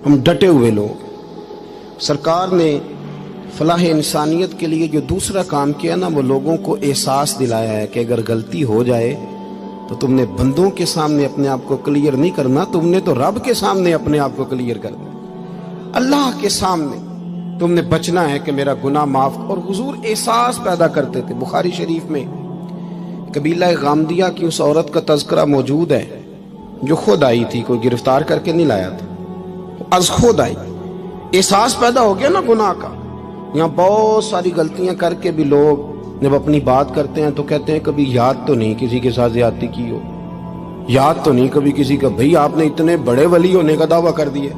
ہم ڈٹے ہوئے لوگ۔ سرکار نے فلاح انسانیت کے لیے جو دوسرا کام کیا نا، وہ لوگوں کو احساس دلایا ہے کہ اگر غلطی ہو جائے تو تم نے بندوں کے سامنے اپنے آپ کو کلیئر نہیں کرنا، تم نے تو رب کے سامنے اپنے آپ کو کلیئر کرنا، اللہ کے سامنے تم نے بچنا ہے کہ میرا گناہ معاف۔ اور حضور احساس پیدا کرتے تھے۔ بخاری شریف میں قبیلہ غامدیہ کی اس عورت کا تذکرہ موجود ہے جو خود آئی تھی، کوئی گرفتار کر کے نہیں لایا تھا، از خود آئی۔ احساس پیدا ہو گیا نا گناہ کا۔ یہاں بہت ساری غلطیاں کر کے بھی لوگ جب اپنی بات کرتے ہیں تو کہتے ہیں کبھی یاد تو نہیں کسی کے ساتھ زیادتی کی ہو، یاد تو نہیں کبھی کسی کا۔ بھئی آپ نے اتنے بڑے ولی ہونے کا دعویٰ کر دیا۔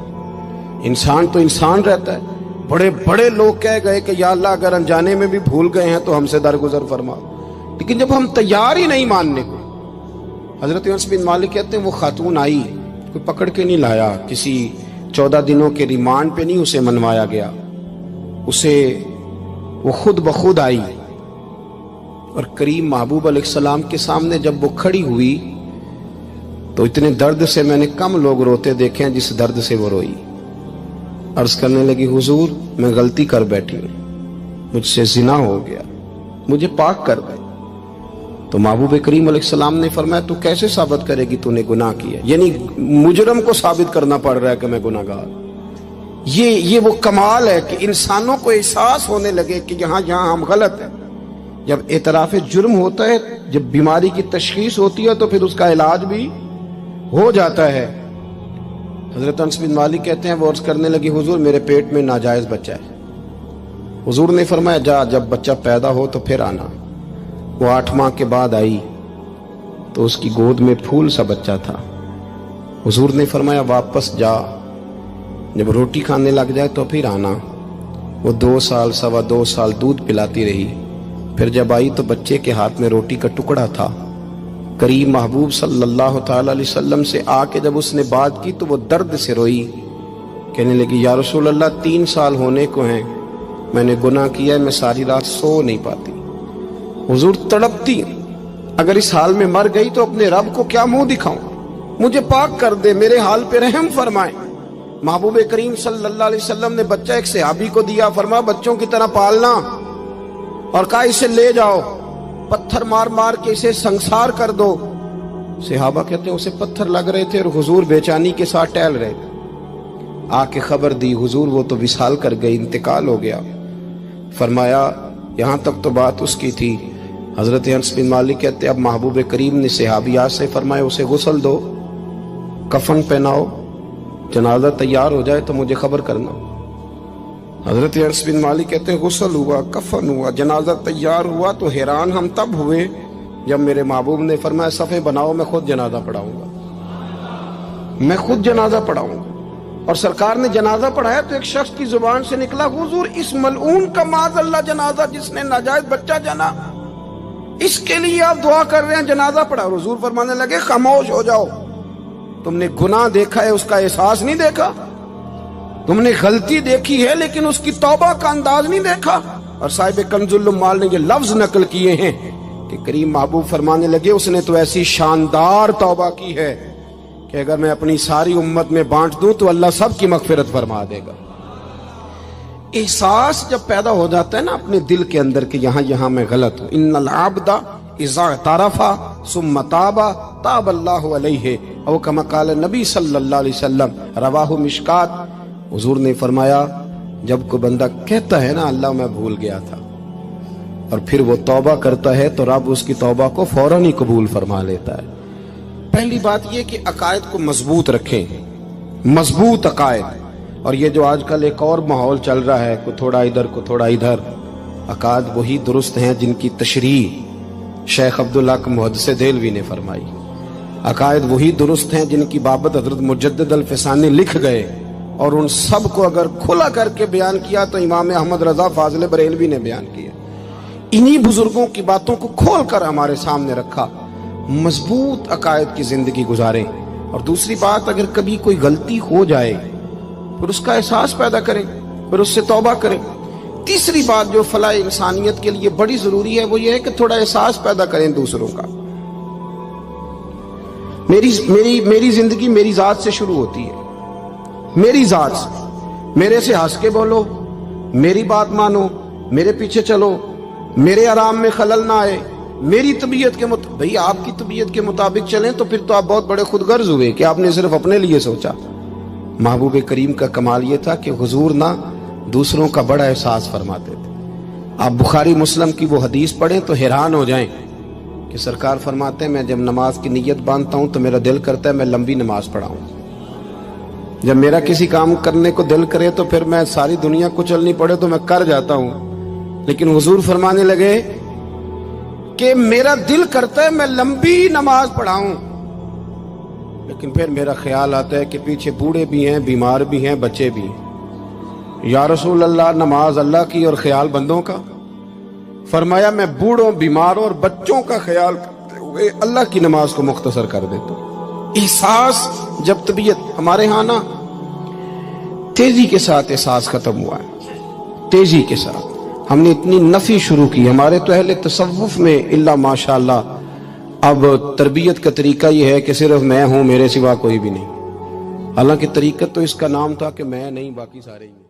انسان تو انسان رہتا ہے۔ بڑے بڑے لوگ کہہ گئے کہ یا اللہ اگر انجانے میں بھی بھول گئے ہیں تو ہم سے درگزر فرما، لیکن جب ہم تیار ہی نہیں ماننے کو۔ حضرت انس بن مالک کہتے ہیں وہ خاتون آئی، کوئی پکڑ کے نہیں لایا، کسی 14 دنوں کے ریمانڈ پہ نہیں اسے منوایا گیا، اسے وہ خود بخود آئی، اور کریم محبوب علیہ السلام کے سامنے جب وہ کھڑی ہوئی تو اتنے درد سے میں نے کم لوگ روتے دیکھے ہیں جس درد سے وہ روئی۔ عرض کرنے لگی حضور میں غلطی کر بیٹھی ہوں، مجھ سے زنا ہو گیا، مجھے پاک کر دے۔ تو محبوب کریم علیہ السلام نے فرمایا تو کیسے ثابت کرے گی تو نے گناہ کیا؟ یعنی مجرم کو ثابت کرنا پڑ رہا ہے کہ میں گناہ گار۔ یہ وہ کمال ہے کہ انسانوں کو احساس ہونے لگے کہ یہاں ہم غلط ہیں۔ جب اعتراف جرم ہوتا ہے، جب بیماری کی تشخیص ہوتی ہے تو پھر اس کا علاج بھی ہو جاتا ہے۔ حضرت انس بن مالک کہتے ہیں وہ عرض کرنے لگی حضور میرے پیٹ میں ناجائز بچہ ہے۔ حضور نے فرمایا جا جب بچہ پیدا ہو تو پھر آنا۔ وہ 8 ماہ کے بعد آئی تو اس کی گود میں پھول سا بچہ تھا۔ حضور نے فرمایا واپس جا، جب روٹی کھانے لگ جائے تو پھر آنا۔ وہ 2 سال 2.25 سال دودھ پلاتی رہی، پھر جب آئی تو بچے کے ہاتھ میں روٹی کا ٹکڑا تھا۔ کریم محبوب صلی اللہ تعالی علیہ وسلم سے آ کے جب اس نے بات کی تو وہ درد سے روئی، کہنے لگی یا رسول اللہ 3 سال ہونے کو ہیں، میں نے گناہ کیا ہے، میں ساری رات سو نہیں پاتی۔ حضور تڑپتی، اگر اس حال میں مر گئی تو اپنے رب کو کیا منہ دکھاؤں، مجھے پاک کر دے، میرے حال پہ رحم فرمائے۔ محبوب کریم صلی اللہ علیہ وسلم نے بچہ ایک صحابی کو دیا، فرمایا بچوں کی طرح پالنا، اور کہا اسے لے جاؤ، پتھر مار مار کے اسے سنسار کر دو۔ صحابہ کہتے ہیں اسے پتھر لگ رہے تھے اور حضور بے چینی کے ساتھ ٹہل رہے تھے۔ آ کے خبر دی حضور وہ تو وصال کر گئی، انتقال ہو گیا۔ فرمایا یہاں تک تو بات اس کی تھی۔ حضرت انس بن مالک کہتے اب محبوب کریم نے صحابیات سے فرمایا اسے غسل دو، کفن پہناؤ، جنازہ تیار ہو جائے تو مجھے خبر کرنا۔ حضرت انس بن مالک کہتے ہیں غسل ہوا، کفن ہوا، جنازہ تیار ہوا تو حیران ہم تب ہوئے جب میرے محبوب نے فرمایا صفحے بناؤ، میں خود جنازہ پڑھاؤں گا، میں خود جنازہ پڑھاؤں گا۔ اور سرکار نے جنازہ پڑھایا تو ایک شخص کی زبان سے نکلا حضور اس ملعون کا معاذ اللہ جنازہ جس نے ناجائز بچہ جنا، اس کے لیے آپ دعا کر رہے ہیں، جنازہ پڑھا۔ حضور فرمانے لگے خاموش ہو جاؤ، تم نے گناہ دیکھا ہے، اس کا احساس نہیں دیکھا، تم نے غلطی دیکھی ہے لیکن اس کی توبہ کا انداز نہیں دیکھا۔ اور صاحب کنز العمال نے یہ لفظ نقل کیے ہیں کہ کریم محبوب فرمانے لگے اس نے تو ایسی شاندار توبہ کی ہے کہ اگر میں اپنی ساری امت میں بانٹ دوں تو اللہ سب کی مغفرت فرما دے گا۔ احساس جب پیدا ہو جاتا ہے نا اپنے دل کے اندر کہ یہاں میں غلط ہوں، ان العبد اذا اعترف ثم تاب تاب اللہ علیہ، او کما قال نبی صلی اللہ علیہ وسلم، رواہ مشکات۔ حضور نے فرمایا جب کوئی بندہ کہتا ہے نا اللہ میں بھول گیا تھا، اور پھر وہ توبہ کرتا ہے تو رب اس کی توبہ کو فوراً ہی قبول فرما لیتا ہے۔ پہلی بات یہ کہ عقائد کو مضبوط رکھیں، مضبوط عقائد۔ اور یہ جو آج کل ایک اور ماحول چل رہا ہے، کو تھوڑا ادھر کو تھوڑا ادھر، عقائد وہی درست ہیں جن کی تشریح شیخ عبدالحق محدث دہلوی نے فرمائی، عقائد وہی درست ہیں جن کی بابت حضرت مجدد الفسانی لکھ گئے، اور ان سب کو اگر کھلا کر کے بیان کیا تو امام احمد رضا فاضل بریلوی نے بیان کیا۔ انہی بزرگوں کی باتوں کو کھول کر ہمارے سامنے رکھا۔ مضبوط عقائد کی زندگی گزاریں۔ اور دوسری بات، اگر کبھی کوئی غلطی ہو جائے پھر اس کا احساس پیدا کریں، پھر اس سے توبہ کریں۔ تیسری بات جو فلاح انسانیت کے لیے بڑی ضروری ہے وہ یہ ہے کہ تھوڑا احساس پیدا کریں دوسروں کا۔ میری زندگی میری ذات سے شروع ہوتی ہے، میری ذات سے، میرے سے ہنس کے بولو، میری بات مانو، میرے پیچھے چلو، میرے آرام میں خلل نہ آئے، میری طبیعت کے مطابق. بھئی آپ کی طبیعت کے مطابق چلیں تو پھر تو آپ بہت بڑے خود غرض ہوئے کہ آپ نے صرف اپنے لیے سوچا. محبوب کریم کا کمال یہ تھا کہ حضور نہ دوسروں کا بڑا احساس فرماتے تھے. آپ بخاری مسلم کی وہ حدیث پڑھیں تو حیران ہو جائیں کہ سرکار فرماتے ہیں میں جب نماز کی نیت باندھتا ہوں تو میرا دل کرتا ہے میں لمبی نماز پڑھاؤں. جب میرا کسی کام کرنے کو دل کرے تو پھر میں ساری دنیا کچلنی پڑے تو میں کر جاتا ہوں. لیکن حضور فرمانے لگے کہ میرا دل کرتا ہے میں لمبی نماز پڑھاؤں، لیکن پھر میرا خیال آتا ہے کہ پیچھے بوڑھے بھی ہیں، بیمار بھی ہیں، بچے بھی ہیں. یا رسول اللہ نماز اللہ کی اور خیال بندوں کا. فرمایا میں بوڑھوں، بیماروں اور بچوں کا خیال کرتے ہوئے اللہ کی نماز کو مختصر کر دیتا ہوں. احساس جب طبیعت ہمارے ہاں نا تیزی کے ساتھ احساس ختم ہوا ہے، تیزی کے ساتھ ہم نے اتنی نفی شروع کی. ہمارے تو اہل تصوف میں الا ماشاءاللہ اب تربیت کا طریقہ یہ ہے کہ صرف میں ہوں، میرے سوا کوئی بھی نہیں. حالانکہ طریقت تو اس کا نام تھا کہ میں نہیں باقی سارے ہی.